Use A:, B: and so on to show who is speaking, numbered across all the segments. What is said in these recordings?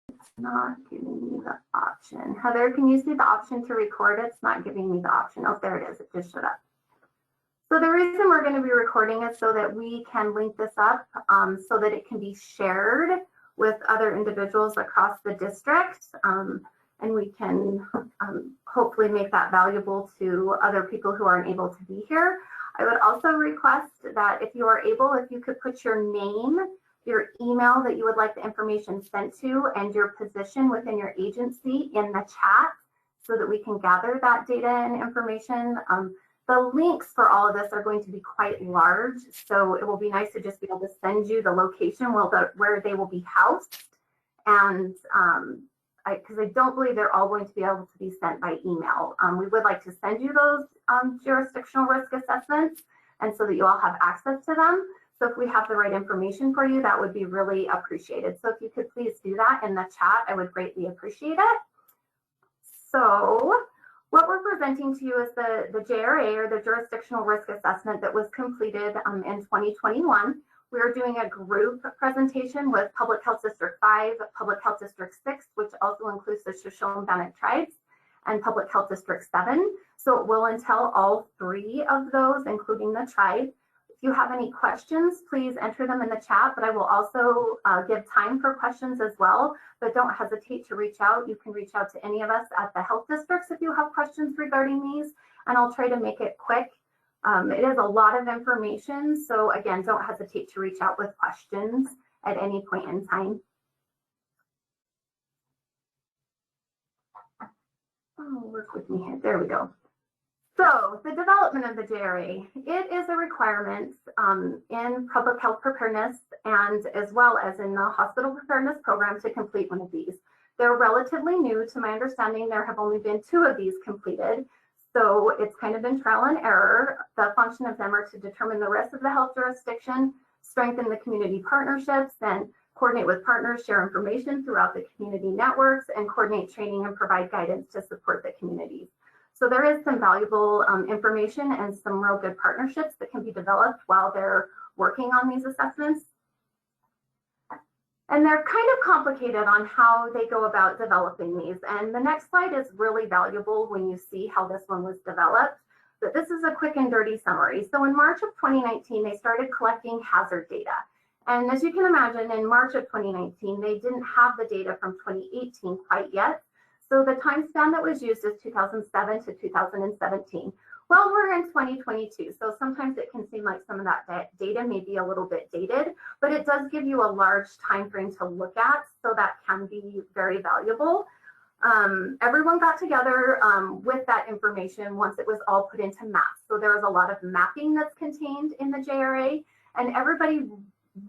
A: It's not giving me the option. Heather, can you see the option to record? It's not giving me the option. Oh, there it is. It just showed up. So the reason we're going to be recording is so that we can link this up so that it can be shared with other individuals across the district. And we can hopefully make that valuable to other people who aren't able to be here. I would also request that if you are able, if you could put your name, your email that you would like the information sent to, and your position within your agency in the chat so that we can gather that data and information. The links for all of this are going to be quite large, so it will be nice to just be able to send you the location where they will be housed. And because I don't believe they're all going to be able to be sent by email. We would like to send you those jurisdictional risk assessments, and so that you all have access to them. So if we have the right information for you, that would be really appreciated. So if you could please do that in the chat, I would greatly appreciate it. So what we're presenting to you is the JRA, or the Jurisdictional Risk Assessment, that was completed in 2021. We are doing a group presentation with Public Health District 5, Public Health District 6, which also includes the Shoshone-Bannock tribes, and Public Health District 7. So it will entail all 3 of those, including the tribe. If you have any questions, please enter them in the chat, but I will also give time for questions as well. But don't hesitate to reach out. You can reach out to any of us at the health districts if you have questions regarding these, and I'll try to make it quick. It is a lot of information, so again, don't hesitate to reach out with questions at any point in time. Oh, work with me here. There we go. So the development of the JRA, it is a requirement in public health preparedness and as well as in the hospital preparedness program to complete one of these. They're relatively new. To my understanding, there have only been 2 of these completed. So it's kind of been trial and error. The function of them are to determine the risk of the health jurisdiction, strengthen the community partnerships, and coordinate with partners, share information throughout the community networks, and coordinate training and provide guidance to support the communities. So there is some valuable information and some real good partnerships that can be developed while they're working on these assessments. And they're kind of complicated on how they go about developing these. And the next slide is really valuable when you see how this one was developed. But this is a quick and dirty summary. So in March of 2019, they started collecting hazard data. And as you can imagine, in March of 2019, they didn't have the data from 2018 quite yet. So the time span that was used is 2007 to 2017. Well, we're in 2022, so sometimes it can seem like some of that data may be a little bit dated, but it does give you a large time frame to look at, so that can be very valuable. Everyone got together with that information once it was all put into maps. So there was a lot of mapping that's contained in the JRA, and everybody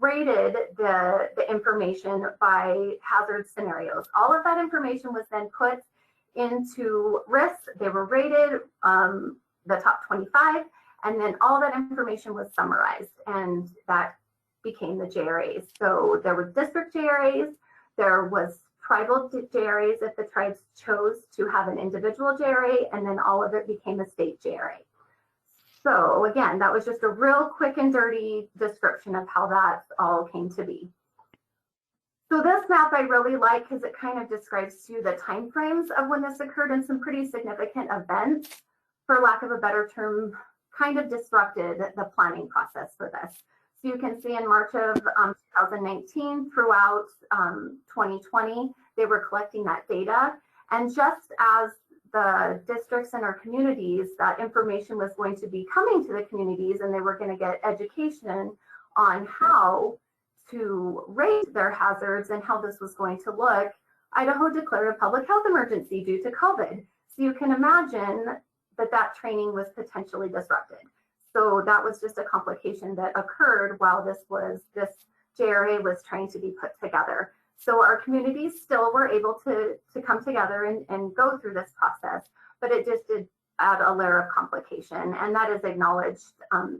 A: rated the information by hazard scenarios. All of that information was then put into risks. They were rated, the top 25, and then all that information was summarized, and that became the JRAs. So there were district JRAs, there was tribal JRAs if the tribes chose to have an individual JRA, and then all of it became a state JRA. So again, that was just a real quick and dirty description of how that all came to be. So this map I really like because it kind of describes to you the timeframes of when this occurred, and some pretty significant events, for lack of a better term, kind of disrupted the planning process for this. So you can see in March of 2019 throughout 2020, they were collecting that data. And just as the districts and our communities, that information was going to be coming to the communities, and they were going to get education on how to rate their hazards and how this was going to look, Idaho declared a public health emergency due to COVID. So you can imagine that training was potentially disrupted. So that was just a complication that occurred while this JRA was trying to be put together. So our communities still were able to come together and go through this process, but it just did add a layer of complication, and that is acknowledged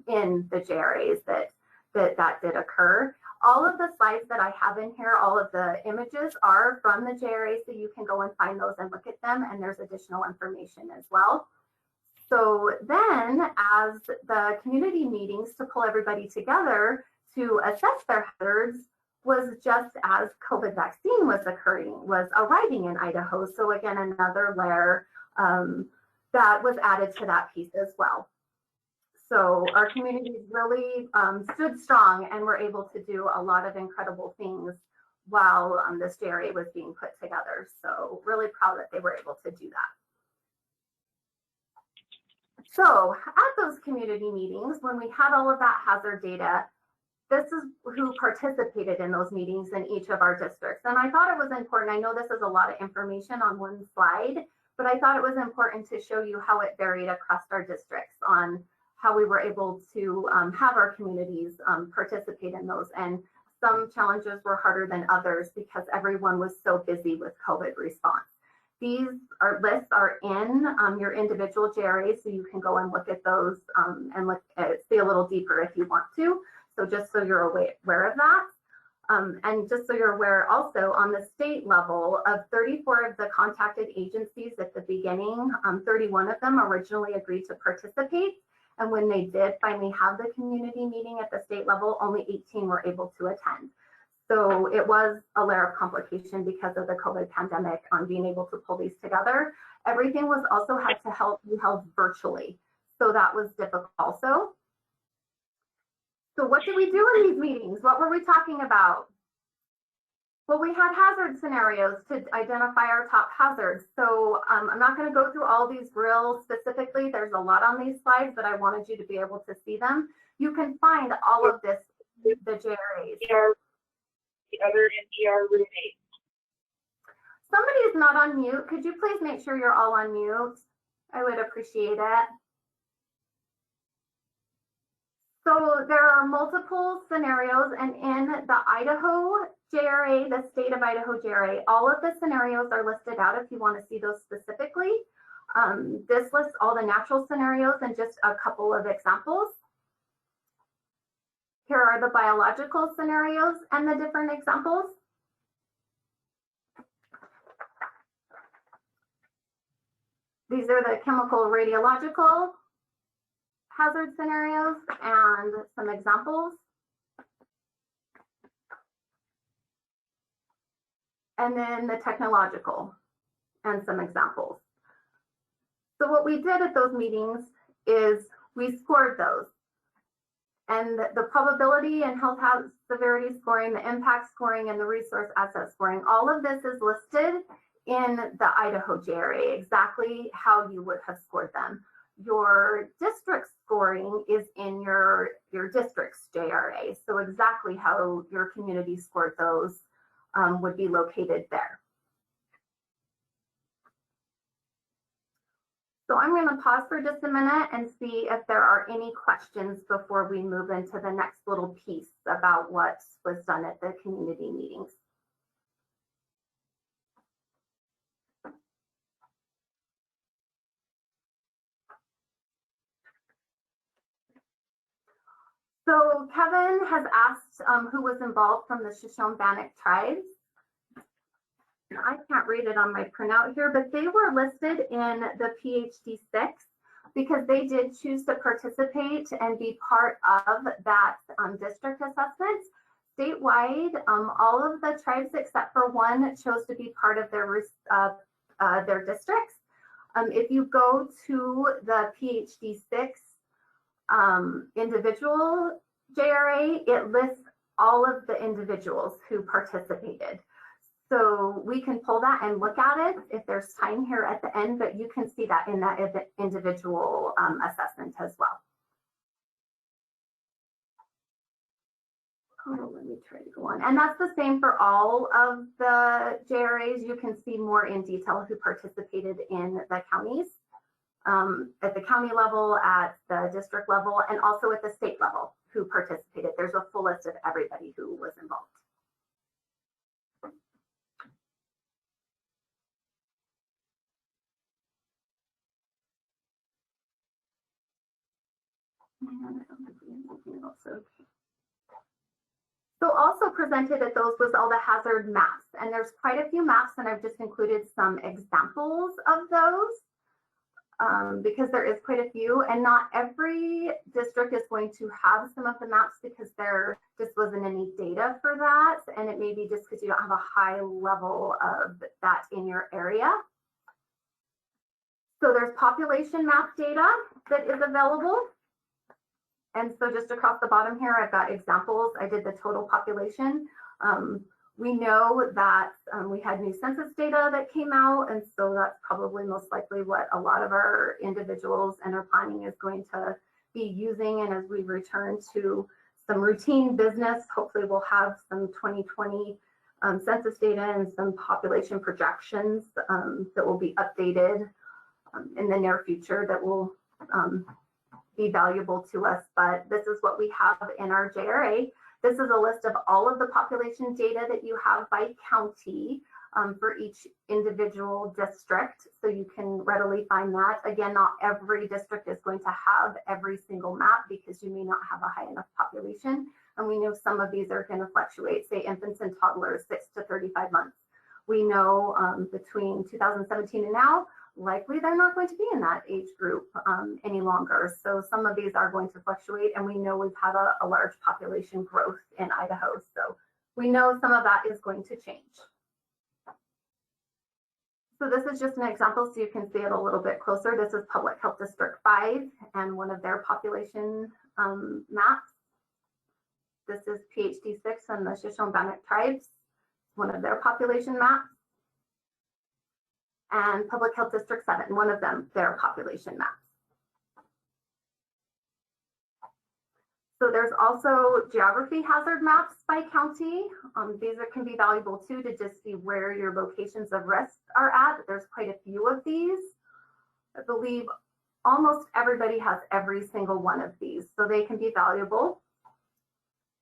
A: in the JRAs that did occur. All of the slides that I have in here, all of the images are from the JRA, so you can go and find those and look at them, and there's additional information as well. So then, as the community meetings to pull everybody together to assess their hazards was just as COVID vaccine was arriving in Idaho. So again, another layer that was added to that piece as well. So our communities really stood strong and were able to do a lot of incredible things while this JRA was being put together. So really proud that they were able to do that. So at those community meetings, when we had all of that hazard data, this is who participated in those meetings in each of our districts. And I thought it was important. I know this is a lot of information on one slide, but I thought it was important to show you how it varied across our districts on how we were able to have our communities participate in those. And some challenges were harder than others because everyone was so busy with COVID response. These lists are in your individual JRAs, so you can go and look at those and see a little deeper if you want to. So just so you're aware of that. And just so you're aware also on the state level, of 34 of the contacted agencies at the beginning, 31 of them originally agreed to participate. And when they did finally have the community meeting at the state level, only 18 were able to attend. So it was a layer of complication because of the COVID pandemic on being able to pull these together. Everything was also had to be held virtually. So that was difficult also. So what did we do in these meetings? What were we talking about? Well, we had hazard scenarios to identify our top hazards. So I'm not going to go through all these real specifically. There's a lot on these slides, but I wanted you to be able to see them. You can find all of this, the JRAs.
B: The other NPR roommates.
A: Somebody is not on mute. Could you please make sure you're all on mute? I would appreciate it. So there are multiple scenarios, and in the Idaho JRA, the state of Idaho JRA, all of the scenarios are listed out if you want to see those specifically. This lists all the natural scenarios and just a couple of examples. Here are the biological scenarios and the different examples. These are the chemical radiological hazard scenarios and some examples. And then the technological and some examples. So what we did at those meetings is we scored those. And the probability and health hazard severity scoring, the impact scoring, and the resource asset scoring, all of this is listed in the Idaho JRA, exactly how you would have scored them. Your district scoring is in your district's JRA, so exactly how your community scored those would be located there. So I'm going to pause for just a minute and see if there are any questions before we move into the next little piece about what was done at the community meetings. So Kevin has asked who was involved from the Shoshone-Bannock tribes. I can't read it on my printout here, but they were listed in the PHD5 because they did choose to participate and be part of that district assessment. Statewide, all of the tribes except for one chose to be part of their districts. If you go to the PHD6 individual JRA, it lists all of the individuals who participated. So we can pull that and look at it if there's time here at the end, but you can see that in that individual assessment as well. Oh, let me try to go on. And that's the same for all of the JRAs. You can see more in detail who participated in the counties, at the county level, at the district level, and also at the state level who participated. There's a full list of everybody who was involved. So also presented at those was all the hazard maps, and there's quite a few maps, and I've just included some examples of those. because there is quite a few, and not every district is going to have some of the maps because there just wasn't any data for that, and it may be just because you don't have a high level of that in your area. So there's population map data that is available. And so just across the bottom here, I've got examples. I did the total population. We know that we had new census data that came out, and so that's probably most likely what a lot of our individuals and our planning is going to be using. And as we return to some routine business, hopefully we'll have some 2020 census data and some population projections that will be updated in the near future that will be valuable to us. But this is what we have in our JRA. This is a list of all of the population data that you have by county for each individual district. So you can readily find that. Again, not every district is going to have every single map because you may not have a high enough population. And we know some of these are going to fluctuate, say infants and toddlers, 6 to 35 months. We know between 2017 and now, likely they're not going to be in that age group any longer. So some of these are going to fluctuate, and we know we've had a large population growth in Idaho. So we know some of that is going to change. So this is just an example so you can see it a little bit closer. This is Public Health District 5 and one of their population maps. This is PHD5 and the Shoshone-Bannock tribes, one of their population maps. And Public Health District 7, one of them, their population maps. So there's also geography hazard maps by county. These can be valuable too to just see where your locations of risk are at. There's quite a few of these. I believe almost everybody has every single one of these, so they can be valuable.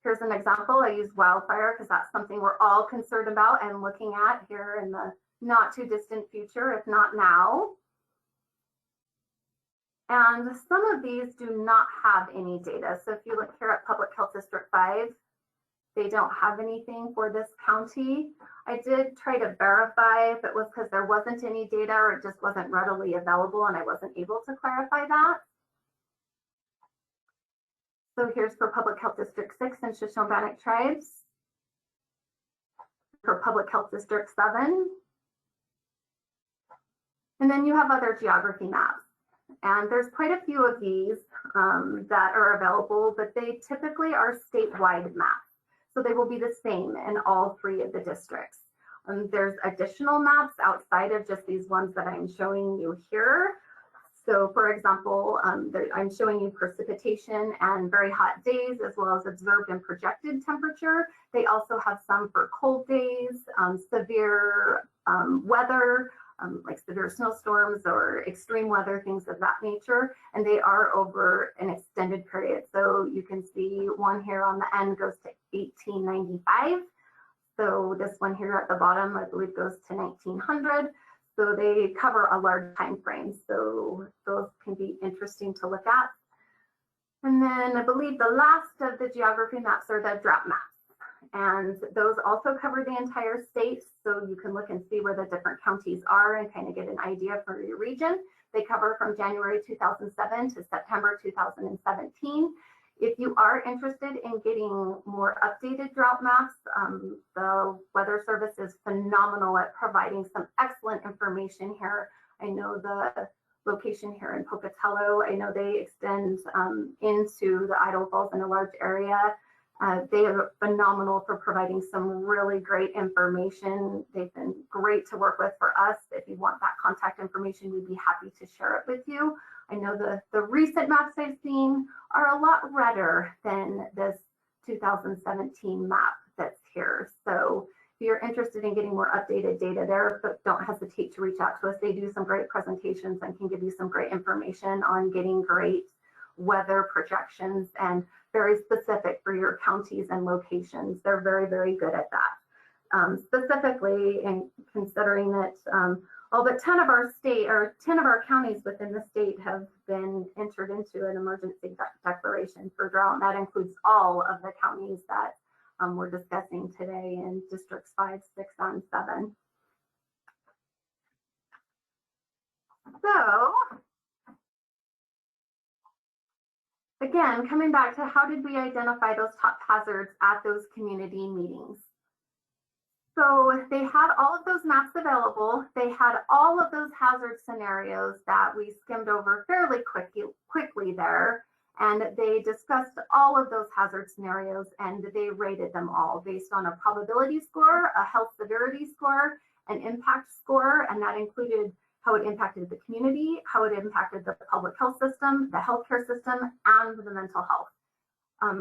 A: Here's an example. I use wildfire because that's something we're all concerned about and looking at here in the not too distant future, if not now. And some of these do not have any data. So if you look here at Public Health District 5, they don't have anything for this county. I did try to verify if it was because there wasn't any data or it just wasn't readily available, and I wasn't able to clarify that. So here's for Public Health District 6 and Shoshone-Bannock tribes. For Public Health District 7. And then you have other geography maps. And there's quite a few of these that are available, but they typically are statewide maps. So they will be the same in all 3 of the districts. There's additional maps outside of just these ones that I'm showing you here. So for example, I'm showing you precipitation and very hot days, as well as observed and projected temperature. They also have some for cold days, severe weather, like severe snowstorms or extreme weather, things of that nature. And they are over an extended period. So you can see one here on the end goes to 1895. So this one here at the bottom, I believe, goes to 1900. So they cover a large time frame. So those can be interesting to look at. And then I believe the last of the geography maps are the drought maps. And those also cover the entire state. So you can look and see where the different counties are and kind of get an idea for your region. They cover from January 2007 to September 2017. If you are interested in getting more updated drought maps, the Weather Service is phenomenal at providing some excellent information here. I know the location here in Pocatello, I know they extend into the Idaho Falls in a large area. They are phenomenal for providing some really great information. They've been great to work with for us. If you want that contact information, we'd be happy to share it with you. I know the recent maps I've seen are a lot redder than this 2017 map that's here. So if you're interested in getting more updated data there, but don't hesitate to reach out to us. They do some great presentations and can give you some great information on getting great weather projections and very specific for your counties and locations. They're very, very good at that. Specifically, in considering that all but 10 of our state or 10 of our counties within the state have been entered into an emergency declaration for drought. And that includes all of the counties that we're discussing today in districts 5, 6, and 7. So again, coming back to how did we identify those top hazards at those community meetings? So they had all of those maps available. They had all of those hazard scenarios that we skimmed over fairly quickly there. And they discussed all of those hazard scenarios and they rated them all based on a probability score, a health severity score, an impact score, and that included how it impacted the community, how it impacted the public health system, the healthcare system, and the mental health.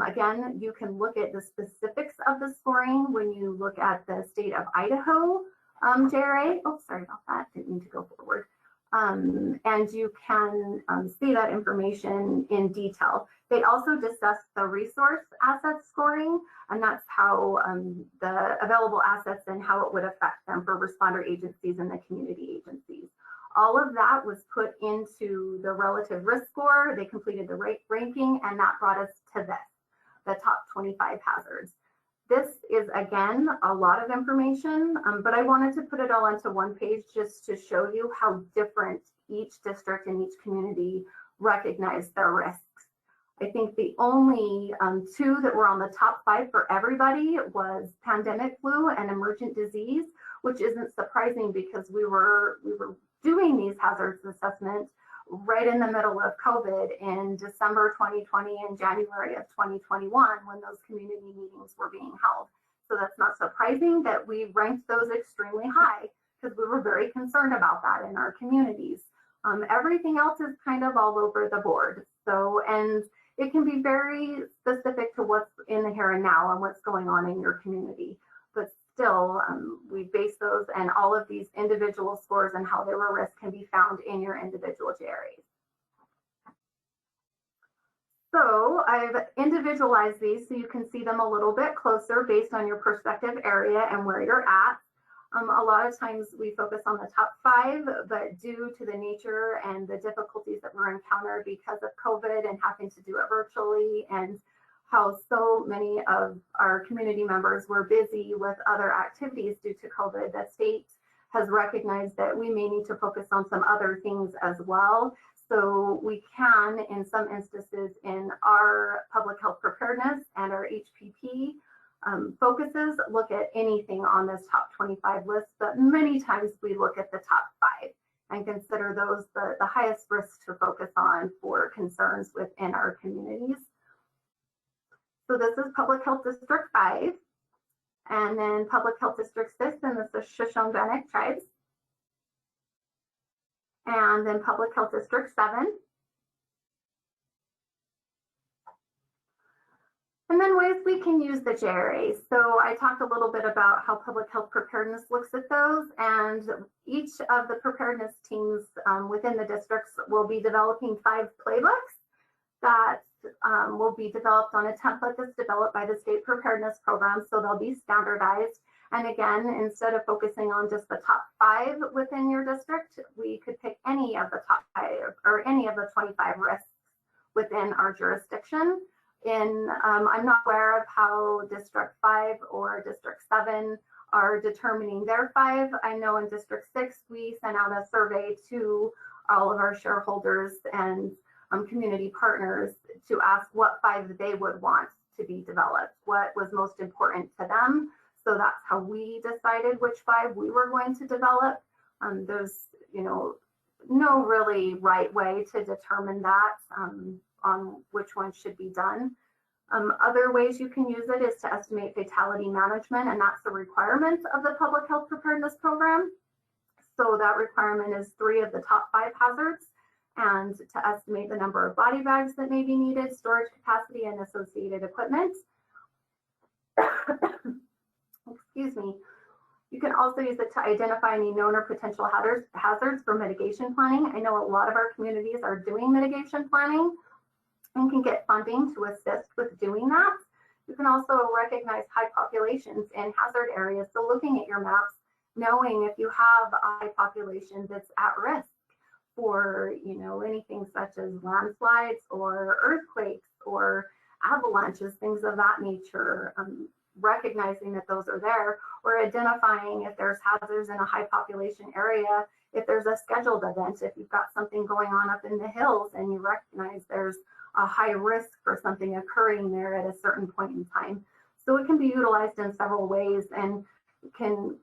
A: Again, you can look at the specifics of the scoring when you look at the state of Idaho JRA. Oh, sorry about that. Didn't mean to go forward. And you can see that information in detail. They also discussed the resource asset scoring, and that's how the available assets and how it would affect them for responder agencies and the community agencies. All of that was put into the relative risk score. They completed the ranking, and that brought us to this, the top 25 hazards. This is, again, a lot of information, but I wanted to put it all onto one page just to show you how different each district and each community recognized their risks. I think the only two that were on the top 5 for everybody was pandemic flu and emergent disease, which isn't surprising because we were doing these hazards assessments right in the middle of COVID in December 2020 and January of 2021 when those community meetings were being held. So that's not surprising that we ranked those extremely high because we were very concerned about that in our communities. Everything else is kind of all over the board. So, and it can be very specific to what's in the here and now and what's going on in your community. But still, we base those and all of these individual scores and how they were risk can be found in your individual JRAs. So I've individualized these so you can see them a little bit closer based on your prospective area and where you're at. A lot of times we focus on the top 5, but due to the nature and the difficulties that were encountered because of COVID and having to do it virtually and how so many of our community members were busy with other activities due to COVID, the state has recognized that we may need to focus on some other things as well. So we can, in some instances, in our public health preparedness and our HPP focuses, look at anything on this top 25 list, but many times we look at the top 5 and consider those the highest risk to focus on for concerns within our communities. So this is Public Health District 5, and then Public Health District 6, and this is Shoshone-Bannock tribes. And then Public Health District 7. And then ways we can use the JRAs. So I talked a little bit about how public health preparedness looks at those, and each of the preparedness teams within the districts will be developing 5 playbooks that will be developed on a template that's developed by the state preparedness program. So they'll be standardized. And again, instead of focusing on just the top 5 within your district, we could pick any of the top 5 or any of the 25 risks within our jurisdiction. I'm not aware of how District 5 or District 7 are determining their 5. I know in District 6, we sent out a survey to all of our shareholders and community partners to ask what 5 they would want to be developed, what was most important to them. So that's how we decided which 5 we were going to develop. There's, no really right way to determine that on which one should be done. Other ways you can use it is to estimate fatality management, and that's the requirement of the public health preparedness program. So that requirement is 3 of the top 5 hazards, and to estimate the number of body bags that may be needed, storage capacity, and associated equipment. Excuse me. You can also use it to identify any known or potential hazards for mitigation planning. I know a lot of our communities are doing mitigation planning and can get funding to assist with doing that. You can also recognize high populations in hazard areas. So looking at your maps, knowing if you have a high population that's at risk for, anything such as landslides or earthquakes or avalanches, things of that nature, recognizing that those are there, or identifying if there's hazards in a high population area, if there's a scheduled event, if you've got something going on up in the hills and you recognize there's a high risk for something occurring there at a certain point in time. So it can be utilized in several ways and can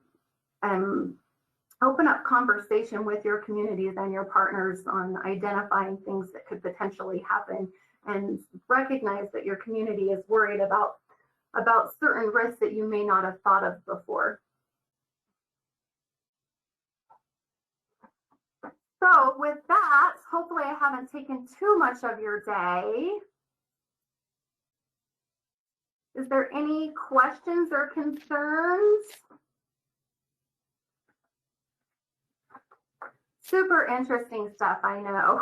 A: open up conversation with your communities and your partners on identifying things that could potentially happen, and recognize that your community is worried about certain risks that you may not have thought of before. So with that, hopefully I haven't taken too much of your day. Is there any questions or concerns? Super interesting stuff, I know.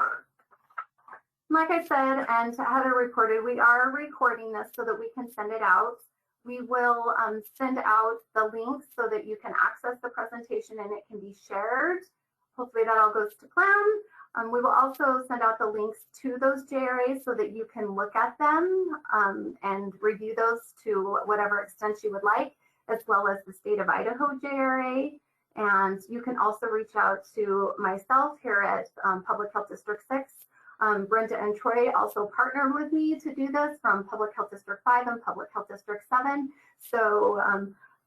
A: Like I said, and Heather reported, we are recording this so that we can send it out. We will send out the links so that you can access the presentation and it can be shared. Hopefully that all goes to plan. We will also send out the links to those JRAs so that you can look at them and review those to whatever extent you would like, as well as the State of Idaho JRA. And you can also reach out to myself here at Public Health District 6. Brenda and Troy also partnered with me to do this from Public Health District 5 and Public Health District 7. So,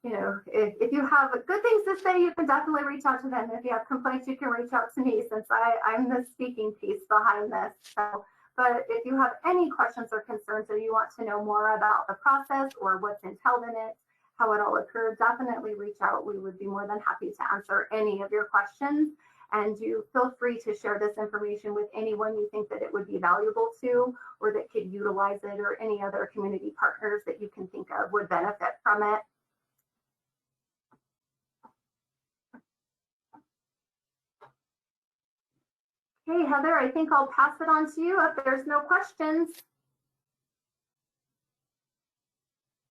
A: you know, if you have good things to say, you can definitely reach out to them. If you have complaints, you can reach out to me, since I'm the speaking piece behind this. So, but if you have any questions or concerns, or you want to know more about the process or what's entailed in it, how it all occurred, definitely reach out. We would be more than happy to answer any of your questions. And you feel free to share this information with anyone you think that it would be valuable to, or that could utilize it, or any other community partners that you can think of would benefit from it. Okay, Heather, I think I'll pass it on to you if there's no questions.